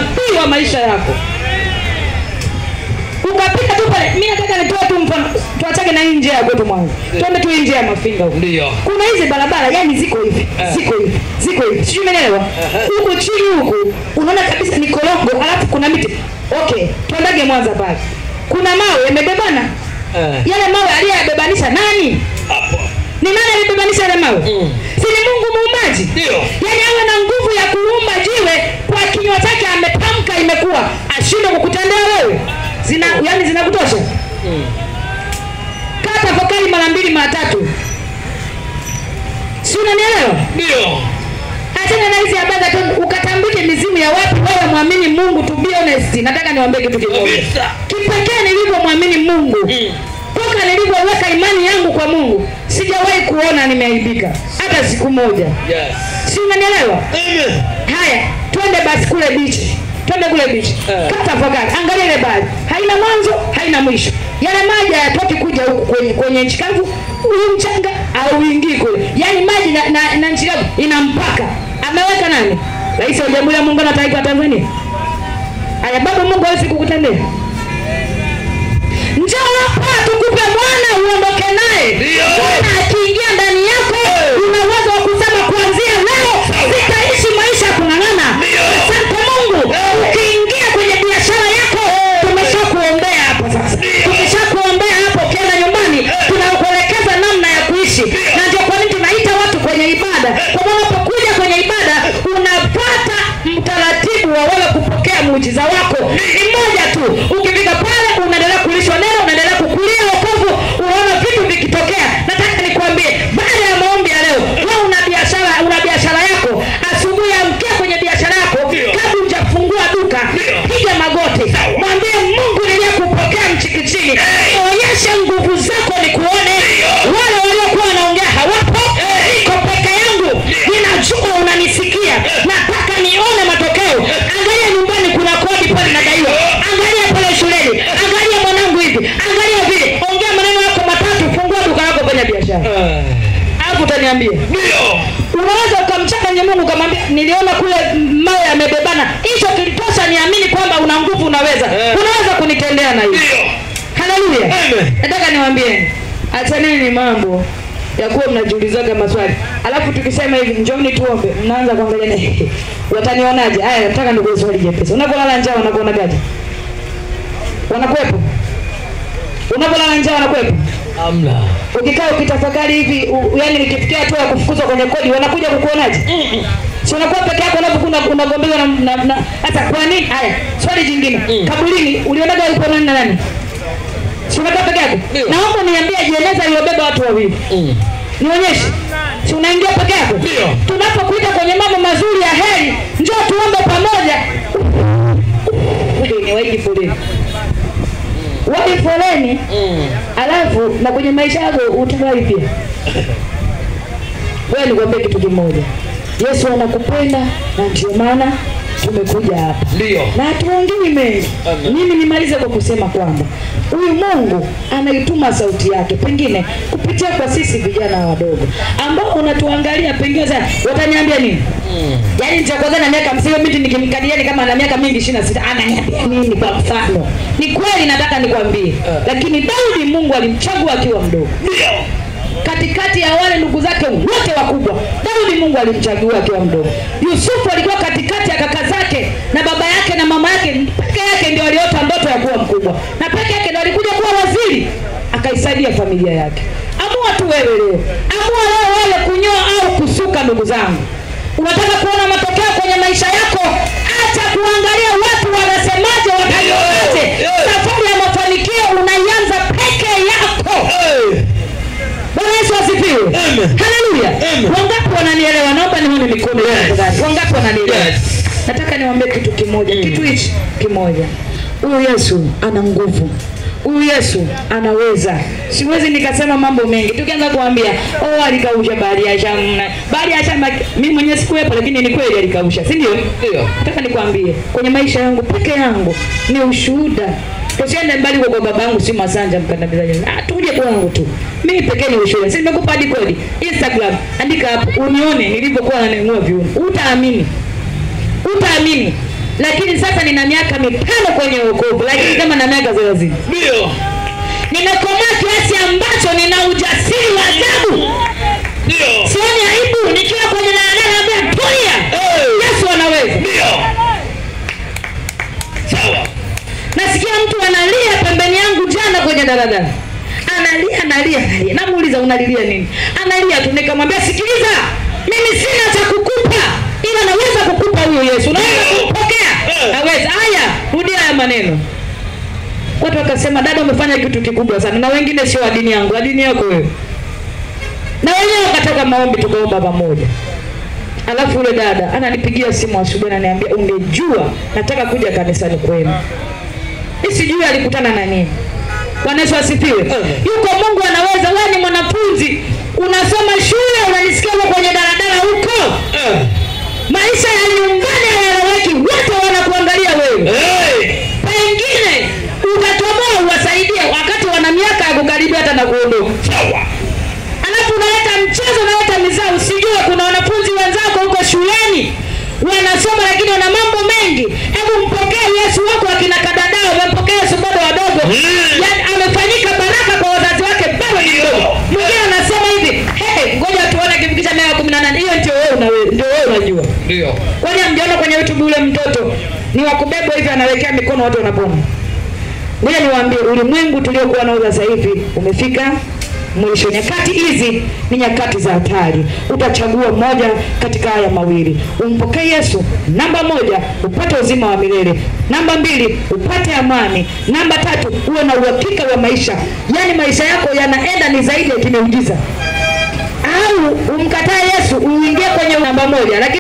unabii wa maisha yako. Ukapita tu pale, mimi nataka nitoe tu mfano, tuachane na nje ya kwetu mwanzo. Tuende tu nje ya Mafinga huko. Ndio. Kuna hizi barabara yani ziko hivi, ziko hivi. Sijui umeelewa? Huko chini huko unaona kabisa ni korongo, alafu kuna miti. Okay, tuendage Mwanza pale. Kuna mawe yamebebana. Yale mawe aliyebebanisha nani? Hapo. Ni nani aliyebebanisha yale mawe? Si ni Mungu muumbaji? Ndio. Yaani awe na nguvu ya kuumba jiwe kwa kinywa chake ametamka imekuwa. Ashinde kukutendea wewe. Yani zinakutosha? Kaa tafakari mara 2 mara 3. Si unanielewa? Ndio. Achana na hizi habari tu ukatambike mizimu ya watu wewe muamini Mungu, to be honest. Nataka niwaambie kitu kimoja. Kipekee nilivyomwamini Mungu. Toka nilivyoweka imani yangu kwa Mungu, sijawahi kuona nimeaibika hata siku moja. Yes. Si unanielewa? Amen. Haya, twende basi kule beach. Twende kule beach. Kata tafakari. Angalia ile bahari. Haina mwanzo, haina mwisho. Yale maji hayatoki kuja huku kwenye nchi kavu, huyu mchanga au uingii kule. Yaani maji na nchi kavu ina mpaka. Ameweka nani? Rais wa Jamhuri ya Muungano wa Taifa Tanzania. Haya, baba Mungu hawezi kukutendea. Njoo hapa tukupe mwana uondoke naye. Mwana akiingia ndani yako, una uwezo wa kusema kuanzia leo sitaishi maisha kung'ang'ana. Asante Mungu. Ukiingia kwenye biashara yako, tumeshakuombea hapo sasa. Tumeshakuombea hapo ukienda nyumbani, tunakuelekeza namna ya kuishi. Na ndio kwa nini tunaita watu kwenye ibada. Kwa maana unapokuja kwenye ibada, unapata mtaratibu wa wewe kupokea muujiza wako. Ni mmoja tu. Ukifika pale unaendelea kulishwa neno, unaendelea kukulia wokovu, unaona vitu vikitokea. Nataka nikwambie, baada ya maombi ya leo, wewe una biashara yako, asubuhi amkia kwenye biashara yako, kabla hujafungua duka, piga magoti. Mwambie Mungu niliyekupokea mchikichini, onyesha nguvu zako nikuone. Wale waliokuwa wanaongea hawapo, niko peke yangu. Ninajua unanisikia. Nataka nione matokeo. Angalia nyumbani kuna kodi pale nadaiwa. Angalia pale shuleni. Angalia mwanangu hivi. Angalia vile. Ongea maneno yako matatu, fungua duka lako kwenye biashara. Hapo utaniambia. Ndio. Unaweza ukamchanganya Mungu kumwambia niliona kule mawe yamebebana. Hicho kilitosha niamini kwamba una nguvu unaweza. Unaweza kunitendea na hiyo. Ndio. Haleluya. Amen. Nataka niwaambie, achaneni mambo ya kuwa mnajiulizaga maswali. Alafu tukisema hivi njooni tuombe, mnaanza kuangalia na watanionaje? Haya, nataka nikuulize swali jepesi. Unapolala njaa unakuona gaje? Wanakuepo? Unapolala njaa wanakuepo? Amna. Ukikaa ukitafakari hivi, yani nikifikia hatua ya kufukuzwa kwenye kodi, wanakuja kukuonaje? Si unakuwa peke yako alafu unagombea na hata kwa nini? Haya, swali jingine. Kaburini ulionaga yupo nani na nani? Si unakaa peke yako? Naomba niambie jeneza iliyobeba watu wawili. Nionyeshe. Si unaingia peke yako? Tunapokuita kwenye mambo mazuri ya heri, njoo tuombe pamoja. Ni waiki foleni. Waiki foleni. Alafu na kwenye maisha yako utafurahi pia. Wewe nikwambie kitu kimoja. Yesu anakupenda na ndio maana tumekuja hapa. Ndio. Na tuongee mengi. Mimi nimalize kwa kusema kwamba huyu Mungu anaituma sauti yake pengine kupitia kwa sisi vijana wadogo ambao unatuangalia pengine sana wataniambia nini? Yaani nitakoza na miaka 50 mimi nikimkadiani kama ana miaka mingi 26 ananiambia nini kwa mfano? Ni kweli nataka nikwambie. Lakini Daudi Mungu alimchagua akiwa mdogo. Ndio. Katikati ya wale ndugu zake wote wakubwa, Daudi Mungu alimchagua akiwa mdogo. Yusufu alikuwa katikati ya kaka zake na baba yake na mama yake, peke yake ndio aliota ndoto ya kuwa mkubwa. Na peke yake ndio alikuja kuwa waziri, akaisaidia familia yake. Amua tu wewe leo. Amua leo wewe kunyoa au kusuka ndugu zangu. Unataka kuona matokeo kwenye maisha yako? Acha kuangalia watu wanasemaje watayote. Safari ya mafanikio unaianza peke yako. Bwana Yesu asifiwe. Haleluya. Wangapi wananielewa? Naomba nione mikono yao. Wangapi wananielewa? Nataka niwaambie kitu kimoja. Kitu hichi kimoja. Huyu Yesu ana nguvu. Huyu Yesu anaweza. Siwezi nikasema mambo mengi. Tukianza kuambia, alikausha bahari ya Shamu. Bahari ya Shamu mimi mwenyewe sikuwepo lakini ni kweli alikausha. Si ndio? Ndio. Nataka nikwambie, kwenye maisha yangu peke yangu ni ushuhuda. Tusiende mbali kwa babangu si Masanja mkandamizaji. Tuje kwangu tu. Mimi pekee ni ushuhuda. Si nimekupa hadi kodi. Instagram, andika hapo unione nilipokuwa nanunua viungo. Utaamini. Utaamini. lakini sasa nina miaka 5 kwenye wokovu, lakini kama na miaka 30. Ndio. Nimekomaa kiasi ambacho nina ujasiri wa ajabu. Ndio. Sioni aibu nikiwa kwenye daladala ambaye tulia. Yesu anaweza. Ndio. Sawa. Nasikia mtu analia pembeni yangu jana kwenye daladala. Analia. Namuuliza unalilia nini? Analia tu, nikamwambia sikiliza, mimi sina cha kukupa, ila naweza kukupa huyo Yesu. Unaweza kumpokea? Naweza. Haya, rudia haya maneno. Watu wakasema dada umefanya kitu kikubwa sana, na wengine sio wa dini yangu, wa dini yako wewe. Na wenyewe wakataka maombi, tukaomba pamoja. Alafu yule dada ananipigia simu asubuhi ananiambia ungejua nataka kuja kanisani kwenu. Sijui alikutana na nini. Bwana Yesu asifiwe. Yuko Mungu anaweza. Wewe ni mwanafunzi, unasoma shule, unanisikia kwenye daladala huko. Maisha ya nyumbani hayaeleweki, wote wanakuangalia wewe. Pengine utatoboa uwasaidie wakati wana miaka ya kukaribia hata na kuondoka. Sawa. Alafu unaleta mchezo, unaleta mizaa. Usijue kuna wanafunzi wenzako huko shuleni wanasoma lakini wana mambo mengi. Hebu mpokee Yesu wako, akina kadadao wamepokea Yesu bado wadogo. Yaani amefanyika baraka kwa wazazi wake bado ni mdogo. Mwingine anasema hivi, ngoja tuone kifikisha miaka 18. Hiyo ndio wewe unajua. Ndio. Kwani mjana kwenye YouTube ule mtoto ni wakubebwa hivi anawekea mikono watu wanapona. Ngoja niwaambie, ulimwengu tuliokuwa nao sasa hivi umefika mwisho. Nyakati hizi ni nyakati za hatari. Utachagua moja katika haya mawili. Umpokee Yesu, namba 1 upate uzima wa milele, namba 2 upate amani, namba 3 uwe na uhakika wa maisha. Yaani maisha yako yanaenda ni zaidi ya kimeujiza. Au umkatae Yesu uingie kwenye namba 1 lakini